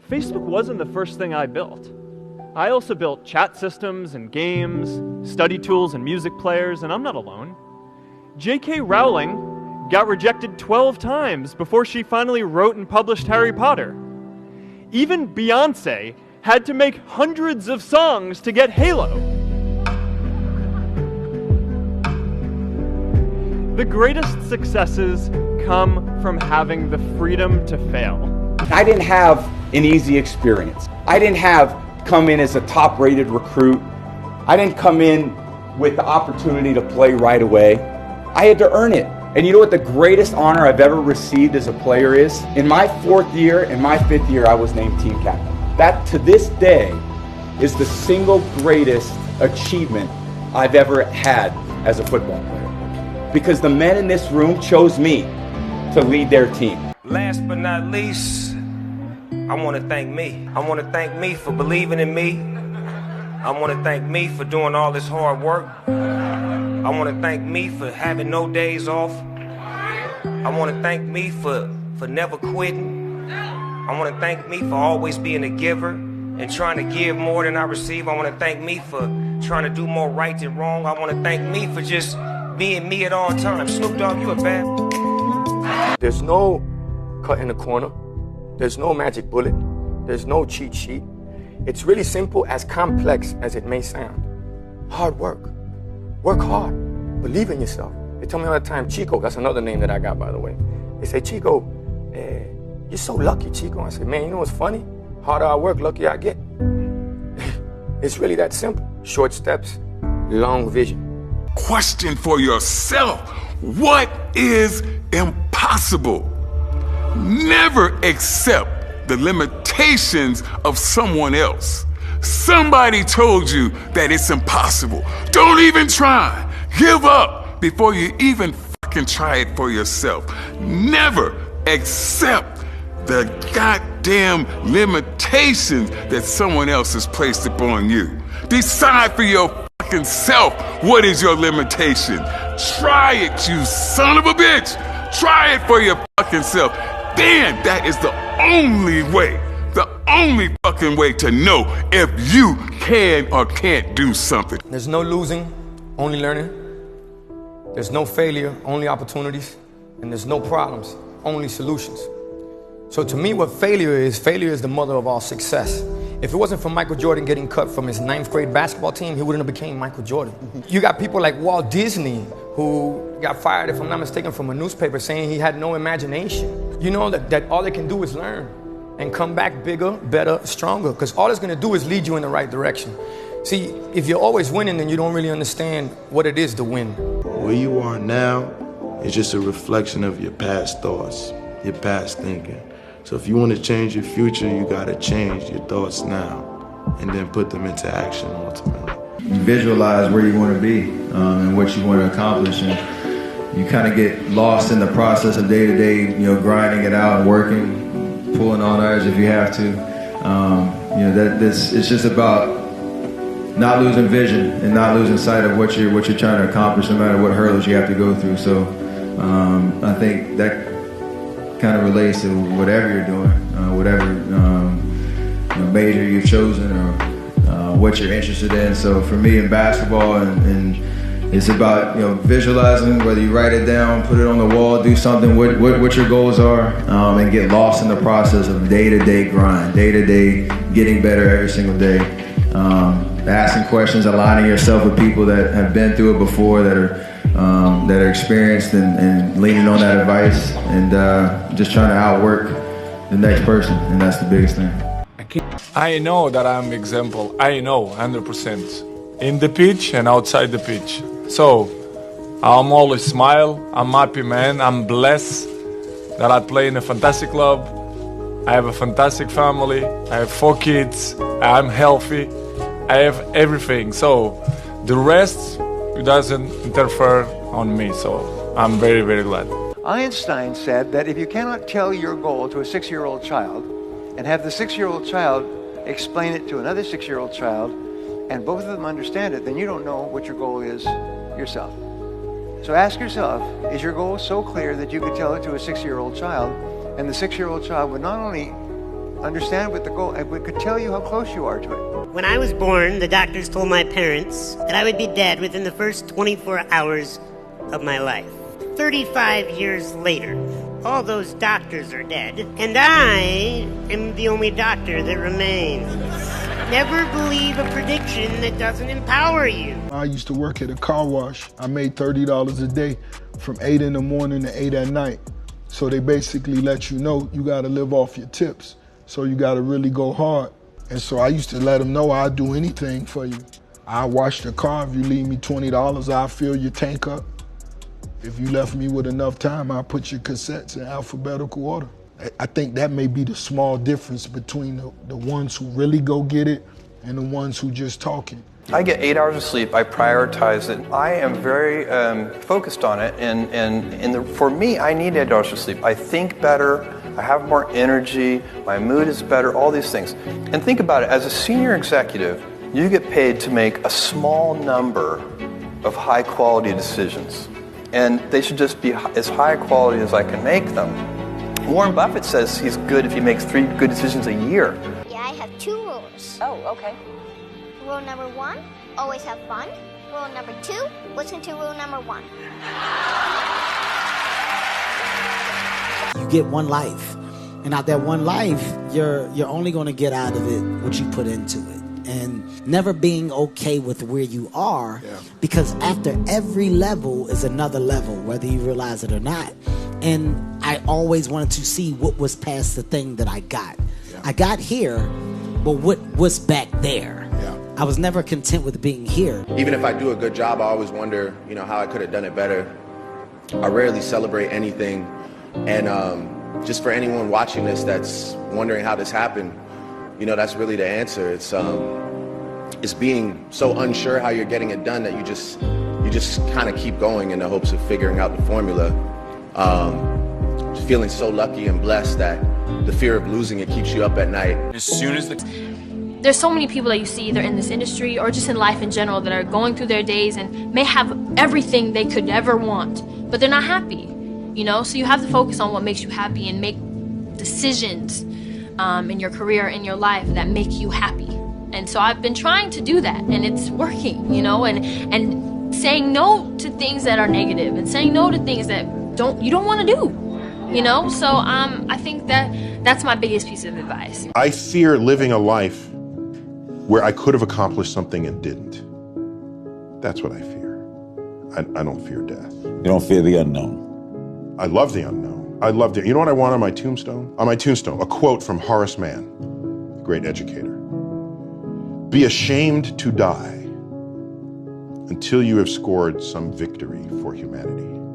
Facebook wasn't the first thing I built. I also built chat systems and games, study tools and music players, and I'm not alone. J.K. Rowling got rejected 12 times before she finally wrote and published Harry Potter. Even Beyoncé had to make hundreds of songs to get Halo. The greatest successes come from having the freedom to fail. I didn't have an easy experience. I didn't come in as a top-rated recruit. I didn't come in with the opportunity to play right away. I had to earn it. And you know what the greatest honor I've ever received as a player is? In my 4th year and my 5th year, I was named team captain. That, to this day, is the single greatest achievement I've ever had as a football player. Because the men in this room chose me to lead their team. Last but not least, I want to thank me. I want to thank me for believing in me. I want to thank me for doing all this hard work. I want to thank me for having no days off. I want to thank me for never quitting. I want to thank me for always being a giver and trying to give more than I receive. I want to thank me for trying to do more right than wrong. I want to thank me for just being me at all times. Snoop Dogg, you a bad. There's no cut in the corner. There's no magic bullet. There's no cheat sheet. It's really simple, as complex as it may sound. Hard work. Work hard. Believe in yourself. They tell me all the time, Chico, that's another name that I got, by the way. They say, Chico, you're so lucky, Chico. I say, man, you know what's funny? Harder I work, luckier I get. It's really that simple. Short steps, long vision. Question for yourself. What is impossible? Never accept the limitations of someone else. Somebody told you that it's impossible. Don't even try. Give up before you even fucking try it for yourself. Never accept the goddamn limitations that someone else has placed upon you. Decide for your fucking self what is your limitation. Try it, you son of a bitch. Try it for your fucking self. Then that is the only fucking way to know if you can or can't do something. There's no losing, only learning. There's no failure, only opportunities. And there's no problems, only solutions. So to me, what failure is the mother of all success. If it wasn't for Michael Jordan getting cut from his 9th grade basketball team, he wouldn't have became Michael Jordan. You got people like Walt Disney, who got fired, if I'm not mistaken, from a newspaper saying he had no imagination. You know that all they can do is learn and come back bigger, better, stronger, because all it's gonna do is lead you in the right direction. See, if you're always winning, then you don't really understand what it is to win. Where you are now is just a reflection of your past thoughts, your past thinking. So if you want to change your future, you gotta change your thoughts now and then put them into action ultimately. You visualize where you want to be and what you want to accomplish, and you kind of get lost in the process of day-to-day, grinding it out and working, pulling on others if you have to. It's just about not losing vision and not losing sight of what you're trying to accomplish, no matter what hurdles you have to go through. So I think that kind of relates to whatever you're doing, whatever major you've chosen or what you're interested in. So for me in basketball, and it's about visualizing, whether you write it down, put it on the wall, do something, what your goals are, and get lost in the process of day-to-day grind, day-to-day getting better every single day. Asking questions, aligning yourself with people that have been through it before, that are experienced, and leaning on that advice, and just trying to outwork the next person, and that's the biggest thing. I know that I'm example. I know 100% in the pitch and outside the pitch. So I'm always smile. I'm happy, man. I'm blessed that I play in a fantastic club. I have a fantastic family. I have 4 kids. I'm healthy. I have everything. So the rest, it doesn't interfere on me. So I'm very, very glad. Einstein said that if you cannot tell your goal to a 6-year-old child and have the 6-year-old child explain it to another 6-year-old child and both of them understand it, then you don't know what your goal is yourself. So ask yourself, is your goal so clear that you could tell it to a 6-year-old child, and the 6-year-old child would not only understand what the goal, and we could tell you how close you are to it. When I was born, the doctors told my parents that I would be dead within the first 24 hours of my life. 35 years later, all those doctors are dead, and I am the only doctor that remains. Never believe a prediction that doesn't empower you. I used to work at a car wash. I made $30 a day from 8 in the morning to 8 at night. So they basically let you know you gotta live off your tips. So you gotta really go hard. And so I used to let them know I'd do anything for you. I'll wash the car. If you leave me $20, I'll fill your tank up. If you left me with enough time, I'll put your cassettes in alphabetical order. I think that may be the small difference between the ones who really go get it and the ones who just talking. I get 8 hours of sleep. I prioritize it. I am very focused on it, and for me, I need 8 hours of sleep. I think better. I have more energy. My mood is better. All these things. And think about it. As a senior executive, you get paid to make a small number of high-quality decisions, and they should just be as high quality as I can make them. Warren Buffett says he's good if he makes 3 good decisions a year. Yeah, I have 2 rules. Oh, okay. Rule number 1, always have fun. Rule number 2, listen to rule number 1. You get one life, and out that one life, you're only going to get out of it what you put into it. And never being okay with where you are, because after every level is another level, whether you realize it or not. And I always wanted to see what was past the thing that I got. I got here, but what was back there? I was never content with being here. Even if I do a good job, I always wonder, how I could have done it better. I rarely celebrate anything. And just for anyone watching this that's wondering how this happened, that's really the answer. It's being so unsure how you're getting it done that you just kind of keep going in the hopes of figuring out the formula. Feeling so lucky and blessed that the fear of losing it keeps you up at night. As soon as there's so many people that you see either in this industry or just in life in general that are going through their days and may have everything they could ever want, but they're not happy, So you have to focus on what makes you happy and make decisions in your career, in your life that make you happy. And so I've been trying to do that, and it's working, and saying no to things that are negative and saying no to things that you don't want to do, So I think that's my biggest piece of advice. I fear living a life where I could have accomplished something and didn't. That's what I fear. I don't fear death. You don't fear the unknown? I love the unknown. I love it. You know what I want on my tombstone? On my tombstone, a quote from Horace Mann, great educator. Be ashamed to die until you have scored some victory for humanity.